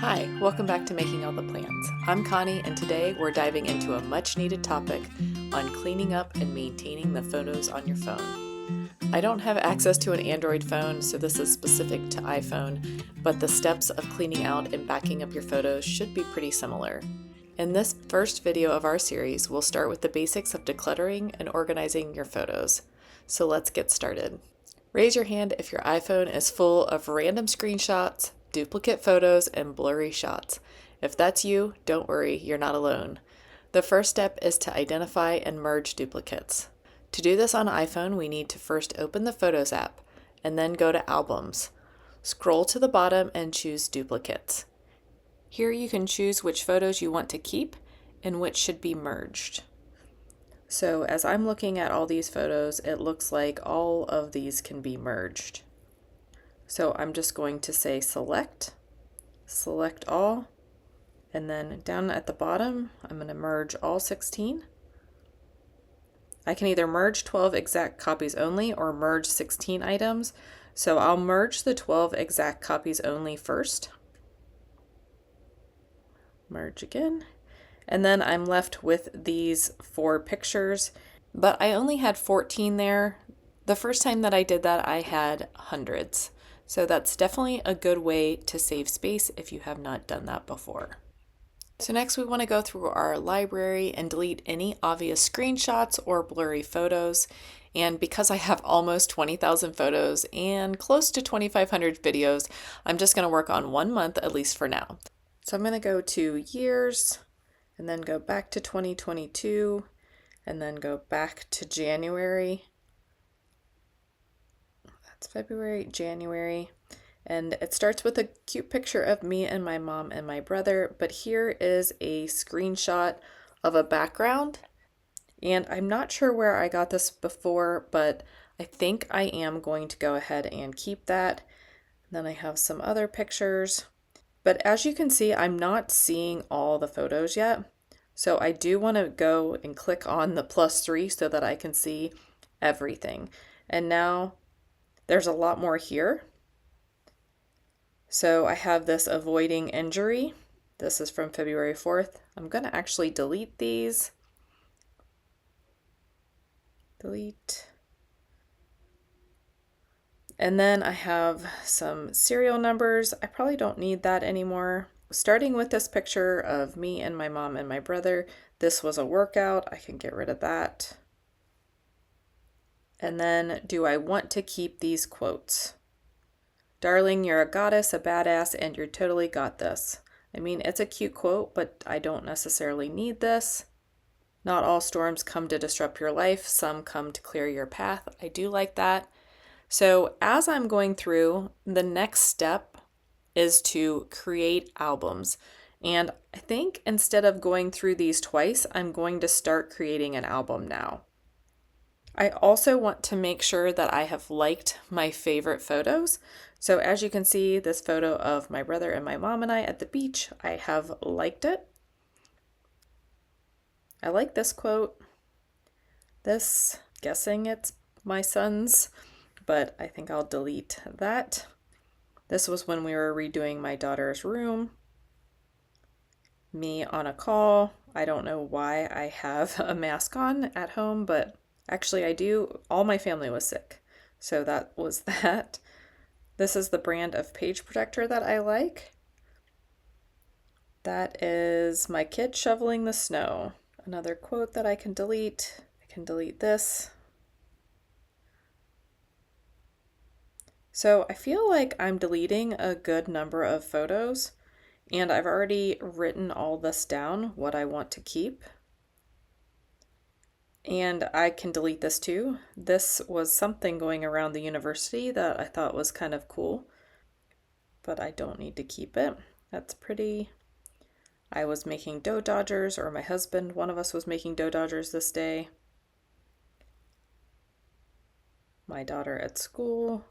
Hi, welcome back to Making All the Plans. I'm Connie, and today we're diving into a much needed topic on cleaning up and maintaining the photos on your phone. I don't have access to an Android phone, so this is specific to iPhone, but the steps of cleaning out and backing up your photos should be pretty similar. In this first video of our series, we'll start with the basics of decluttering and organizing your photos. So let's get started. Raise your hand if your iPhone is full of random screenshots, duplicate photos, and blurry shots. If that's you, don't worry, you're not alone. The first step is to identify and merge duplicates. To do this on iPhone, we need to first open the Photos app and then go to Albums. Scroll to the bottom and choose Duplicates. Here you can choose which photos you want to keep and which should be merged. So as I'm looking at all these photos, it looks like all of these can be merged. So I'm just going to say select all, and then down at the bottom, I'm going to merge all 16. I can either merge 12 exact copies only or merge 16 items. So I'll merge the 12 exact copies only first. Merge again. And then I'm left with these 4 pictures, but I only had 14 there. The first time that I did that, I had hundreds. So that's definitely a good way to save space if you have not done that before. So next we want to go through our library and delete any obvious screenshots or blurry photos. And because I have almost 20,000 photos and close to 2,500 videos, I'm just going to work on 1 month at least for now. So I'm going to go to years and then go back to 2022 and then go back to January. February, January, and it starts with a cute picture of me and my mom and my brother, but here is a screenshot of a background, and I'm not sure where I got this before, but I think I am going to go ahead and keep that. And then I have some other pictures, but as you can see, I'm not seeing all the photos yet, so I do want to go and click on the +3 so that I can see everything. And now there's a lot more here. So I have this avoiding injury. This is from February 4th. I'm going to actually delete these. Delete. And then I have some serial numbers. I probably don't need that anymore. Starting with this picture of me and my mom and my brother, this was a workout. I can get rid of that. And then, do I want to keep these quotes? Darling, you're a goddess, a badass, and you're totally got this. I mean, it's a cute quote, but I don't necessarily need this. Not all storms come to disrupt your life. Some come to clear your path. I do like that. So as I'm going through, the next step is to create albums. And I think instead of going through these twice, I'm going to start creating an album now. I also want to make sure that I have liked my favorite photos. So as you can see, this photo of my brother and my mom and I at the beach, I have liked it. I like this quote. This, guessing it's my son's, but I think I'll delete that. This was when we were redoing my daughter's room. Me on a call. I don't know why I have a mask on at home, but actually I do. All my family was sick, so that was that. This is the brand of page protector that I like. That is my kid shoveling the snow. Another quote that I can delete. I can delete this. So I feel like I'm deleting a good number of photos, and I've already written all this down, what I want to keep. And I can delete this too. This was something going around the university that I thought was kind of cool, but I don't need to keep it. That's pretty. I was making dough dodgers, or my husband, one of us was making dough dodgers this day. My daughter at school.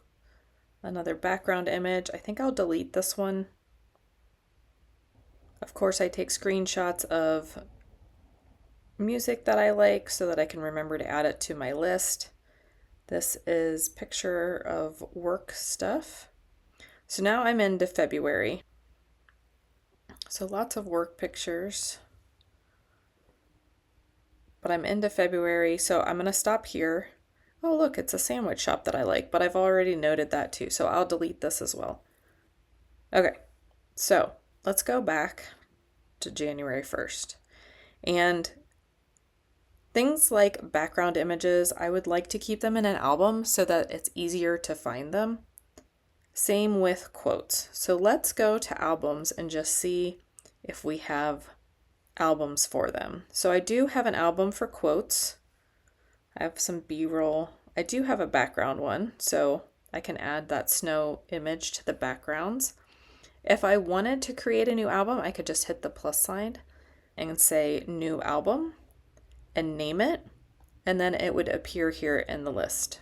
Another background image. I think I'll delete this one. Of course, I take screenshots of music that I like so that I can remember to add it to my list. This is picture of work stuff. So now I'm into February. So lots of work pictures. But I'm into February, so I'm going to stop here. Oh, look, it's a sandwich shop that I like, but I've already noted that too, so I'll delete this as well. Okay, so let's go back to January 1st. And things like background images, I would like to keep them in an album so that it's easier to find them. Same with quotes. So let's go to albums and just see if we have albums for them. So I do have an album for quotes. I have some B-roll. I do have a background one, so I can add that snow image to the backgrounds. If I wanted to create a new album, I could just hit the plus sign and say new album and name it, and then it would appear here in the list.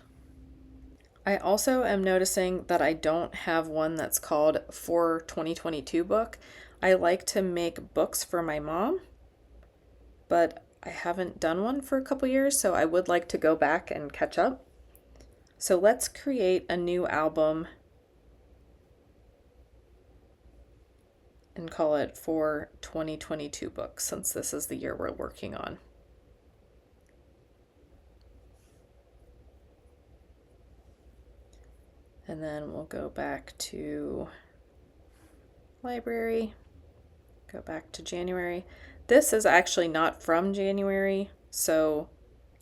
I also am noticing that I don't have one that's called For 2022 Book. I like to make books for my mom, but I haven't done one for a couple years, so I would like to go back and catch up. So let's create a new album and call it For 2022 Books, since this is the year we're working on. And then we'll go back to library, go back to January. This is actually not from January, so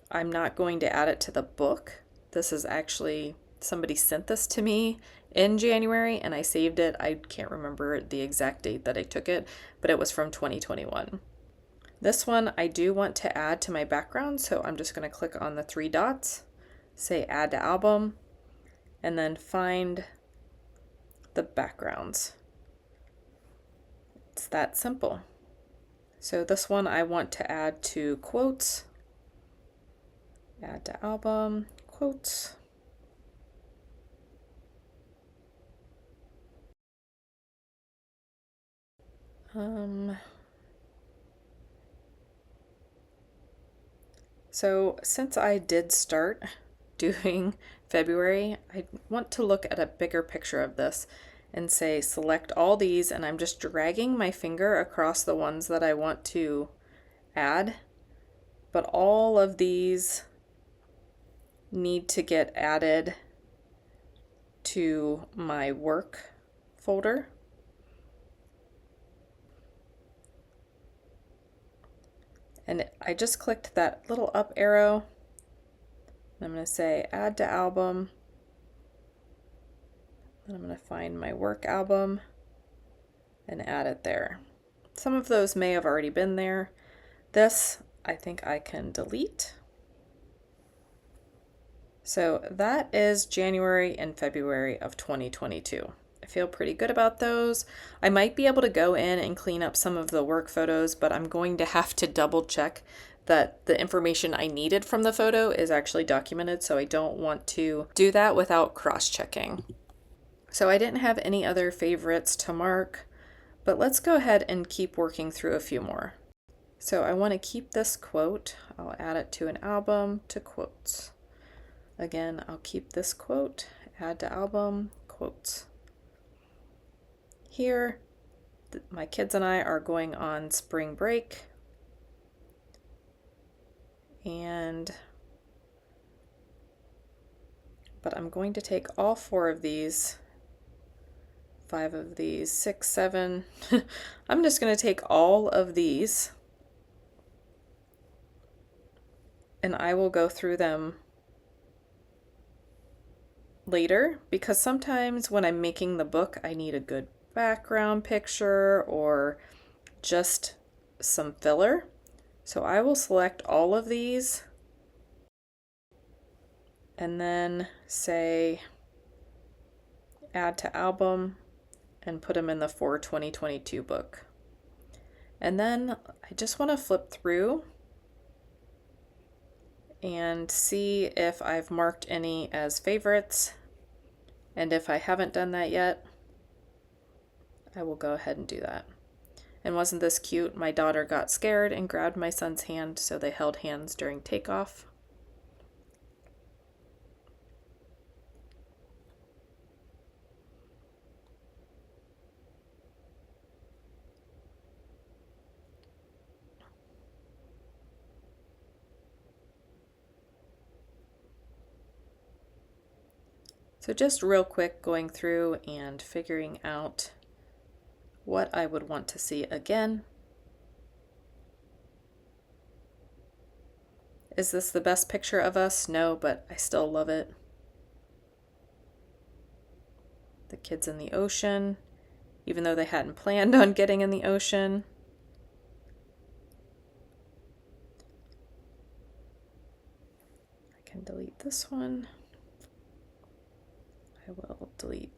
I'm not going to add it to the book. This is actually, somebody sent this to me in January and I saved it. I can't remember the exact date that I took it, but it was from 2021. This one I do want to add to my background, so I'm just going to click on the three dots, say add to album, and then find the backgrounds. It's that simple. So this one I want to add to quotes, add to album, quotes. So since I did start doing February, I want to look at a bigger picture of this and say select all these, and I'm just dragging my finger across the ones that I want to add, but all of these need to get added to my work folder. And I just clicked that little up arrow. I'm going to say add to album. And I'm going to find my work album and add it there. Some of those may have already been there. This I think I can delete. So that is January and February of 2022. I feel pretty good about those. I might be able to go in and clean up some of the work photos, but I'm going to have to double check that the information I needed from the photo is actually documented, so I don't want to do that without cross-checking. So I didn't have any other favorites to mark, but let's go ahead and keep working through a few more. So I want to keep this quote. I'll add it to an album, to quotes. Again, I'll keep this quote, add to album, quotes. Here, my kids and I are going on spring break, but I'm going to take all 4 of these, 5 of these, 6, 7. I'm just going to take all of these and I will go through them later, because sometimes when I'm making the book, I need a good background picture or just some filler. So I will select all of these and then say add to album and put them in the For 2022 book. And then I just want to flip through and see if I've marked any as favorites. And if I haven't done that yet, I will go ahead and do that. And wasn't this cute? My daughter got scared and grabbed my son's hand, so they held hands during takeoff. So just real quick, going through and figuring out what I would want to see again. Is this the best picture of us? No, but I still love it. The kids in the ocean, even though they hadn't planned on getting in the ocean. I can delete this one. I will delete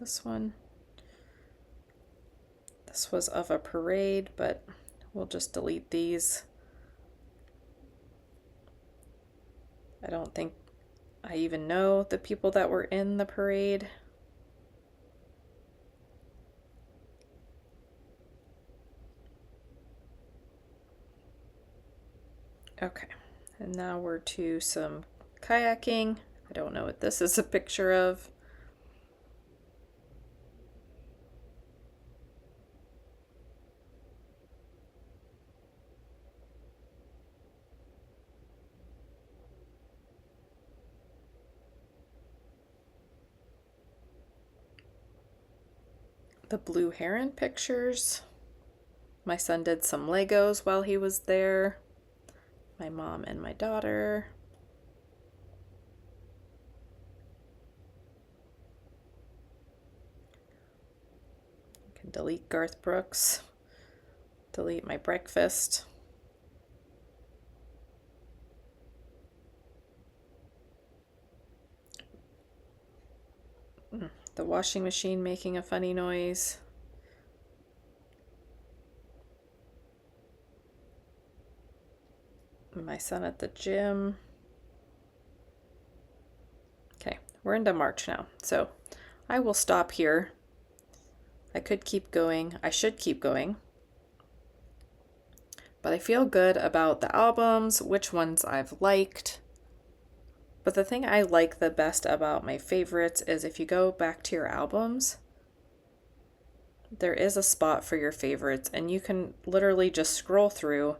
this one. This was of a parade, but we'll just delete these. I don't think I even know the people that were in the parade. Okay, and now we're to some kayaking. I don't know what this is a picture of. The blue heron pictures. My son did some Legos while he was there. My mom and my daughter. I can delete Garth Brooks. Delete my breakfast. The washing machine making a funny noise. My son at the gym. Okay, we're into March now, so I will stop here. I could keep going. I should keep going. But I feel good about the albums, which ones I've liked. But the thing I like the best about my favorites is if you go back to your albums, there is a spot for your favorites, and you can literally just scroll through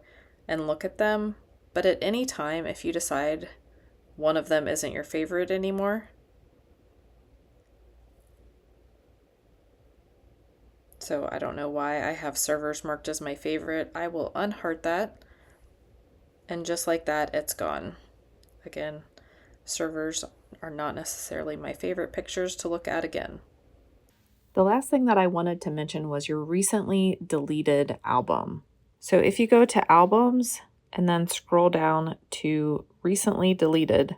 and look at them. But at any time, if you decide one of them isn't your favorite anymore, so I don't know why I have servers marked as my favorite, I will unheart that, and just like that, it's gone. Again, servers are not necessarily my favorite pictures to look at again. The last thing that I wanted to mention was your recently deleted album. So if you go to albums and then scroll down to recently deleted,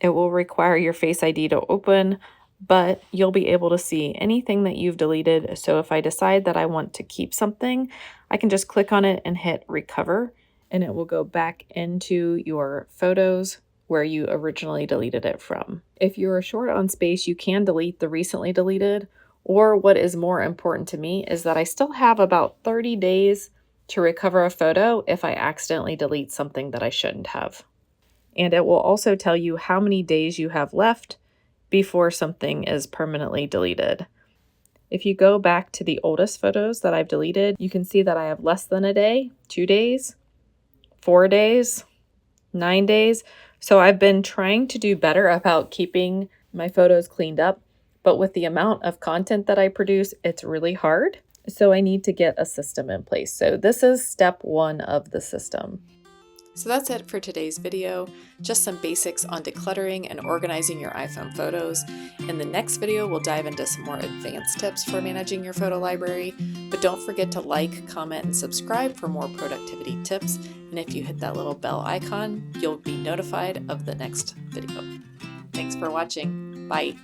it will require your Face ID to open, but you'll be able to see anything that you've deleted. So if I decide that I want to keep something, I can just click on it and hit recover, and it will go back into your photos where you originally deleted it from. If you're short on space, you can delete the recently deleted, or what is more important to me is that I still have about 30 days to recover a photo if I accidentally delete something that I shouldn't have. And it will also tell you how many days you have left before something is permanently deleted. If you go back to the oldest photos that I've deleted, you can see that I have less than a day, 2 days, 4 days, 9 days. So I've been trying to do better about keeping my photos cleaned up, but with the amount of content that I produce, it's really hard. So I need to get a system in place. So this is step 1 of the system. So that's it for today's video, just some basics on decluttering and organizing your iPhone photos. In the next video, we'll dive into some more advanced tips for managing your photo library, but don't forget to like, comment, and subscribe for more productivity tips. And if you hit that little bell icon, you'll be notified of the next video. Thanks for watching. Bye.